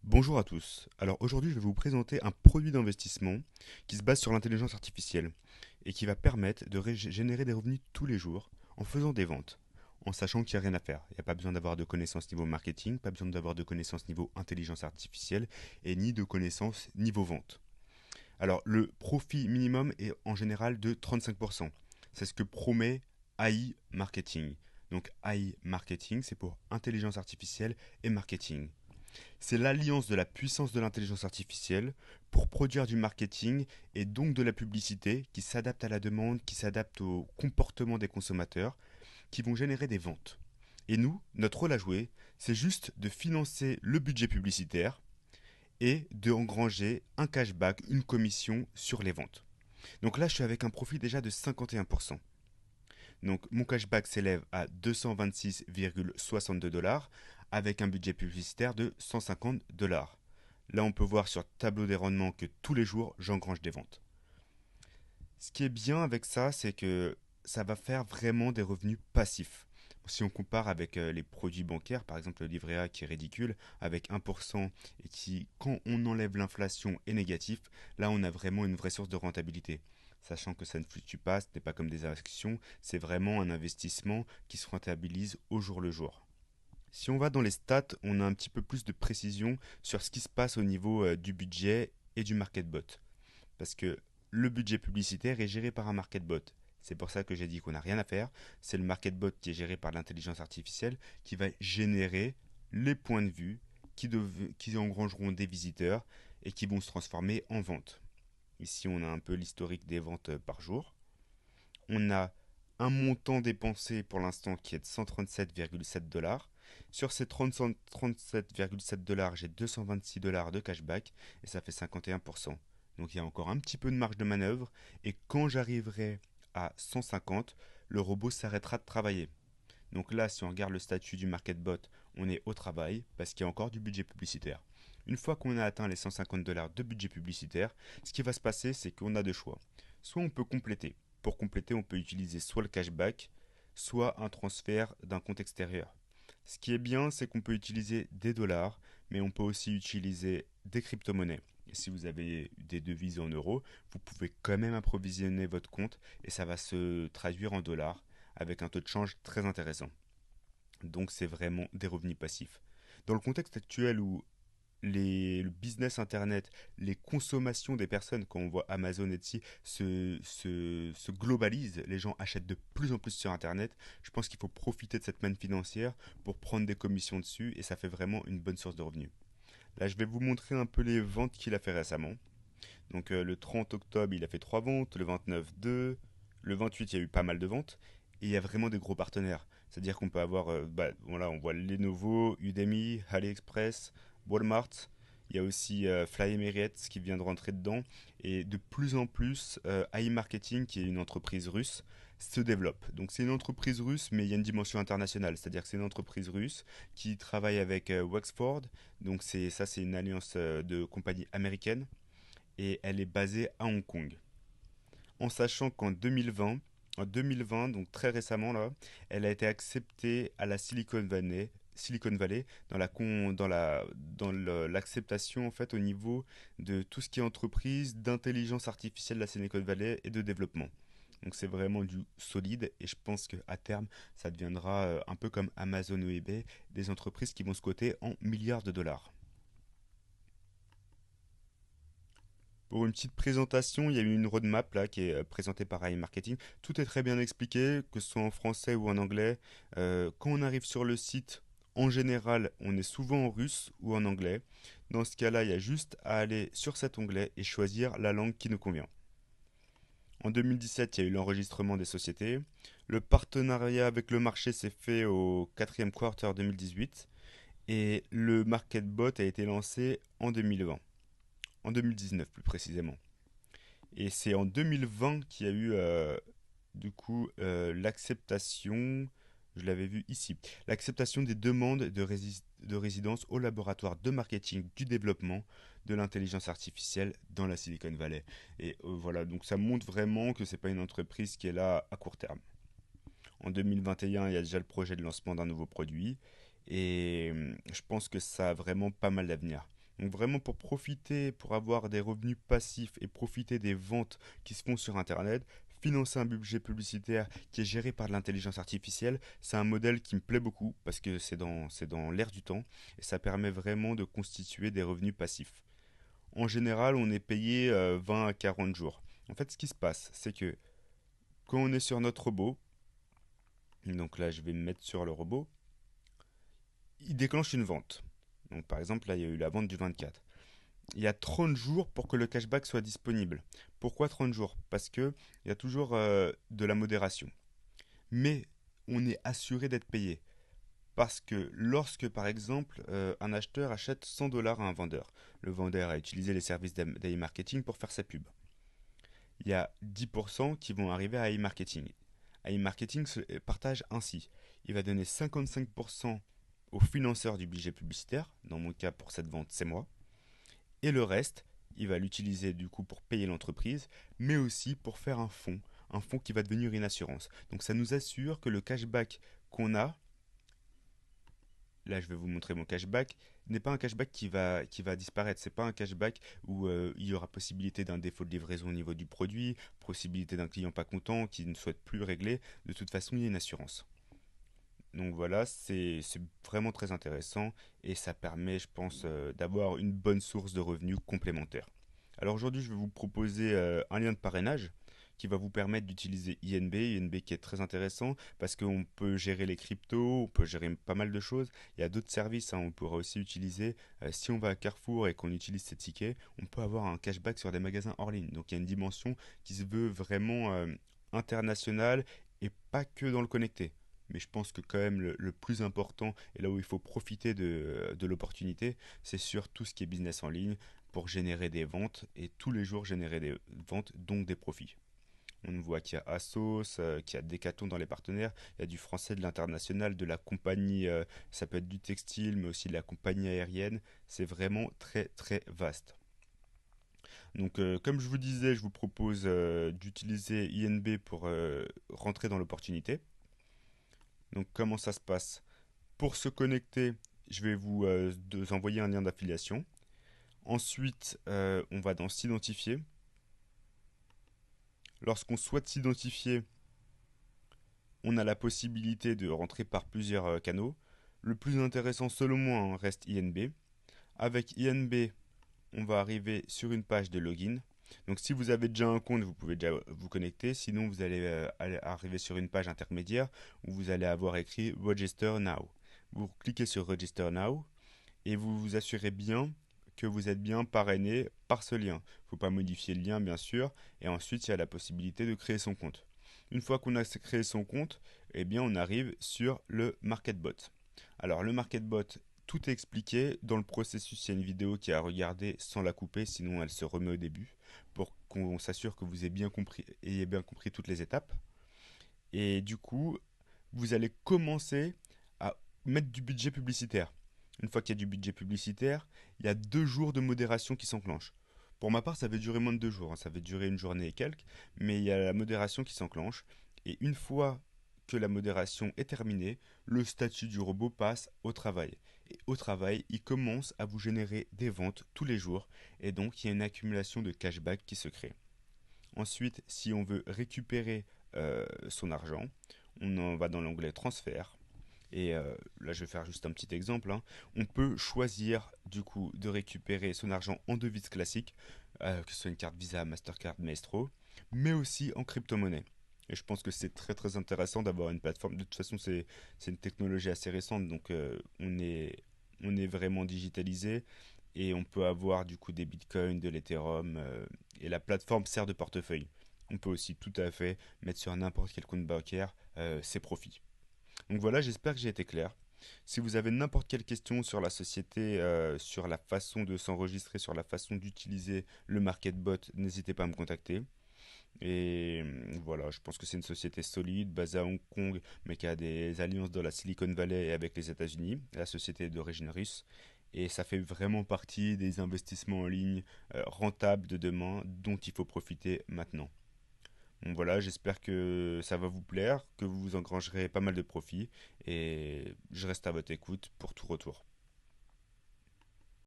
Bonjour à tous. Alors aujourd'hui, je vais vous présenter un produit d'investissement qui se base sur l'intelligence artificielle et qui va permettre de générer des revenus tous les jours en faisant des ventes, en sachant qu'il n'y a rien à faire. Il n'y a pas besoin d'avoir de connaissances niveau marketing, pas besoin d'avoir de connaissances niveau intelligence artificielle et ni de connaissances niveau vente. Alors le profit minimum est en général de 35%. C'est ce que promet AI Marketing. Donc AI Marketing, c'est pour intelligence artificielle et marketing. C'est l'alliance de la puissance de l'intelligence artificielle pour produire du marketing et donc de la publicité qui s'adapte à la demande, qui s'adapte au comportement des consommateurs, qui vont générer des ventes. Et nous, notre rôle à jouer, c'est juste de financer le budget publicitaire et de engranger un cashback, une commission sur les ventes. Donc là, je suis avec un profit déjà de 51%. Donc mon cashback s'élève à 226,62 dollars avec un budget publicitaire de 150 dollars. Là, on peut voir sur tableau des rendements que tous les jours, j'engrange des ventes. Ce qui est bien avec ça, c'est que ça va faire vraiment des revenus passifs. Si on compare avec les produits bancaires, par exemple le livret A qui est ridicule, avec 1% et qui, quand on enlève l'inflation, est négatif, là on a vraiment une vraie source de rentabilité. Sachant que ça ne fluctue pas, ce n'est pas comme des actions, c'est vraiment un investissement qui se rentabilise au jour le jour. Si on va dans les stats, on a un petit peu plus de précision sur ce qui se passe au niveau du budget et du market bot. Parce que le budget publicitaire est géré par un market bot. C'est pour ça que j'ai dit qu'on n'a rien à faire. C'est le market bot qui est géré par l'intelligence artificielle qui va générer les points de vue qui engrangeront des visiteurs et qui vont se transformer en ventes. Ici, on a un peu l'historique des ventes par jour. On a un montant dépensé pour l'instant qui est de 137,7 dollars. Sur ces 37,7 dollars, j'ai 226 dollars de cashback et ça fait 51%. Donc il y a encore un petit peu de marge de manœuvre et quand j'arriverai à 150, le robot s'arrêtera de travailler. Donc là, si on regarde le statut du market bot, on est au travail parce qu'il y a encore du budget publicitaire. Une fois qu'on a atteint les 150 dollars de budget publicitaire, ce qui va se passer, c'est qu'on a deux choix. Soit on peut compléter. Pour compléter, on peut utiliser soit le cashback, soit un transfert d'un compte extérieur. Ce qui est bien, c'est qu'on peut utiliser des dollars, mais on peut aussi utiliser des crypto-monnaies. Et si vous avez des devises en euros, vous pouvez quand même approvisionner votre compte et ça va se traduire en dollars avec un taux de change très intéressant. Donc c'est vraiment des revenus passifs. Dans le contexte actuel où le business internet, les consommations des personnes, quand on voit Amazon et Etsy, se globalisent, les gens achètent de plus en plus sur internet, je pense qu'il faut profiter de cette manne financière pour prendre des commissions dessus et ça fait vraiment une bonne source de revenus. Là, je vais vous montrer un peu les ventes qu'il a fait récemment. Donc le 30 octobre, il a fait 3 ventes, le 29, 2, le 28, il y a eu pas mal de ventes, et il y a vraiment des gros partenaires. C'est-à-dire qu'on peut avoir, voilà, on voit Lenovo, Udemy, AliExpress, Walmart, il y a aussi Fly Emirates qui vient de rentrer dedans, et de plus en plus, iMarketing, qui est une entreprise russe, se développe. Donc c'est une entreprise russe, mais il y a une dimension internationale, c'est-à-dire que c'est une entreprise russe qui travaille avec Wexford, donc c'est une alliance de compagnies américaines et elle est basée à Hong Kong. En sachant en 2020, donc très récemment là, elle a été acceptée à la Silicon Valley dans l'acceptation en fait au niveau de tout ce qui est entreprise d'intelligence artificielle de la Silicon Valley et de développement. Donc c'est vraiment du solide et je pense qu'à terme ça deviendra un peu comme Amazon ou eBay, des entreprises qui vont se coter en milliards de dollars. Pour une petite présentation, il y a eu une roadmap là qui est présentée par iMarketing. Tout est très bien expliqué, que ce soit en français ou en anglais. Quand on arrive sur le site, en général, on est souvent en russe ou en anglais. Dans ce cas-là, il y a juste à aller sur cet onglet et choisir la langue qui nous convient. En 2017, il y a eu l'enregistrement des sociétés. Le partenariat avec le marché s'est fait au quatrième quarter 2018 et le market bot a été lancé en 2020, en 2019 plus précisément. Et c'est en 2020 qu'il y a eu du coup l'acceptation, je l'avais vu ici, l'acceptation des demandes de résidence au laboratoire de marketing du développement de l'intelligence artificielle dans la Silicon Valley. Et voilà, donc ça montre vraiment que c'est pas une entreprise qui est là à court terme. En 2021, il y a déjà le projet de lancement d'un nouveau produit et je pense que ça a vraiment pas mal d'avenir. Donc vraiment pour profiter, pour avoir des revenus passifs et profiter des ventes qui se font sur Internet, financer un budget publicitaire qui est géré par de l'intelligence artificielle, c'est un modèle qui me plaît beaucoup parce que c'est dans l'air du temps et ça permet vraiment de constituer des revenus passifs. En général, on est payé 20 à 40 jours. En fait, ce qui se passe, c'est que quand on est sur notre robot, donc là je vais me mettre sur le robot, il déclenche une vente. Donc par exemple, là il y a eu la vente du 24. Il y a 30 jours pour que le cashback soit disponible. Pourquoi 30 jours? Parce que il y a toujours de la modération. Mais on est assuré d'être payé. Parce que lorsque, par exemple, un acheteur achète 100 dollars à un vendeur, le vendeur a utilisé les services d'e-marketing pour faire sa pub. Il y a 10% qui vont arriver à e-marketing. E-marketing se partage ainsi. Il va donner 55% au financeur du budget publicitaire, dans mon cas pour cette vente c'est moi, et le reste, il va l'utiliser du coup pour payer l'entreprise, mais aussi pour faire un fonds qui va devenir une assurance. Donc ça nous assure que le cashback qu'on a, là je vais vous montrer mon cashback, n'est pas un cashback qui va disparaître. C'est pas un cashback où il y aura possibilité d'un défaut de livraison au niveau du produit, possibilité d'un client pas content qui ne souhaite plus régler. De toute façon, il y a une assurance. Donc voilà, c'est vraiment très intéressant et ça permet, je pense, d'avoir une bonne source de revenus complémentaire. Alors aujourd'hui, je vais vous proposer un lien de parrainage qui va vous permettre d'utiliser INB qui est très intéressant parce qu'on peut gérer les cryptos, on peut gérer pas mal de choses. Il y a d'autres services, hein, on pourra aussi utiliser. Si on va à Carrefour et qu'on utilise ces tickets, on peut avoir un cashback sur des magasins hors ligne. Donc il y a une dimension qui se veut vraiment internationale et pas que dans le connecté. Mais je pense que quand même le plus important et là où il faut profiter de l'opportunité, c'est sur tout ce qui est business en ligne pour générer des ventes et tous les jours générer des ventes, donc des profits. On voit qu'il y a Asos, qu'il y a Decathlon dans les partenaires, il y a du français, de l'international, de la compagnie, ça peut être du textile, mais aussi de la compagnie aérienne. C'est vraiment très très vaste. Donc comme je vous disais, je vous propose d'utiliser INB pour rentrer dans l'opportunité. Donc comment ça se passe? Pour se connecter, je vais vous envoyer un lien d'affiliation. Ensuite, on va dans s'identifier. Lorsqu'on souhaite s'identifier, on a la possibilité de rentrer par plusieurs canaux. Le plus intéressant selon moi hein, reste INB. Avec INB, on va arriver sur une page de login. Donc si vous avez déjà un compte, vous pouvez déjà vous connecter. Sinon, vous allez arriver sur une page intermédiaire où vous allez avoir écrit Register Now. Vous cliquez sur Register Now et vous vous assurez bien que vous êtes bien parrainé par ce lien. Il ne faut pas modifier le lien, bien sûr. Et ensuite, il y a la possibilité de créer son compte. Une fois qu'on a créé son compte, eh bien, on arrive sur le MarketBot. Alors, le MarketBot, tout est expliqué. Dans le processus, il y a une vidéo qui est à regarder sans la couper, sinon elle se remet au début, pour qu'on s'assure que vous ayez bien compris toutes les étapes. Et du coup, vous allez commencer à mettre du budget publicitaire. Une fois qu'il y a du budget publicitaire, il y a 2 jours de modération qui s'enclenchent. Pour ma part, ça va durer moins de 2 jours, hein, ça va durer une journée et quelques, mais il y a la modération qui s'enclenche. Et une fois que la modération est terminée, le statut du robot passe au travail. Et au travail, il commence à vous générer des ventes tous les jours, et donc il y a une accumulation de cashback qui se crée. Ensuite, si on veut récupérer son argent, on en va dans l'onglet transfert. Et là, je vais faire juste un petit exemple, hein. On peut choisir du coup de récupérer son argent en devise classique, que ce soit une carte Visa, Mastercard, Maestro, mais aussi en crypto-monnaie. Et je pense que c'est très très intéressant d'avoir une plateforme. De toute façon, c'est une technologie assez récente, donc on est vraiment digitalisé et on peut avoir du coup des bitcoins, de l'Ethereum, et la plateforme sert de portefeuille. On peut aussi tout à fait mettre sur n'importe quel compte bancaire ses profits. Donc voilà, j'espère que j'ai été clair. Si vous avez n'importe quelle question sur la société, sur la façon de s'enregistrer, sur la façon d'utiliser le MarketBot, n'hésitez pas à me contacter. Et voilà, je pense que c'est une société solide, basée à Hong Kong, mais qui a des alliances dans la Silicon Valley et avec les États-Unis. La société est d'origine russe. Et ça fait vraiment partie des investissements en ligne rentables de demain dont il faut profiter maintenant. Donc voilà, j'espère que ça va vous plaire, que vous engrangerez pas mal de profits et je reste à votre écoute pour tout retour.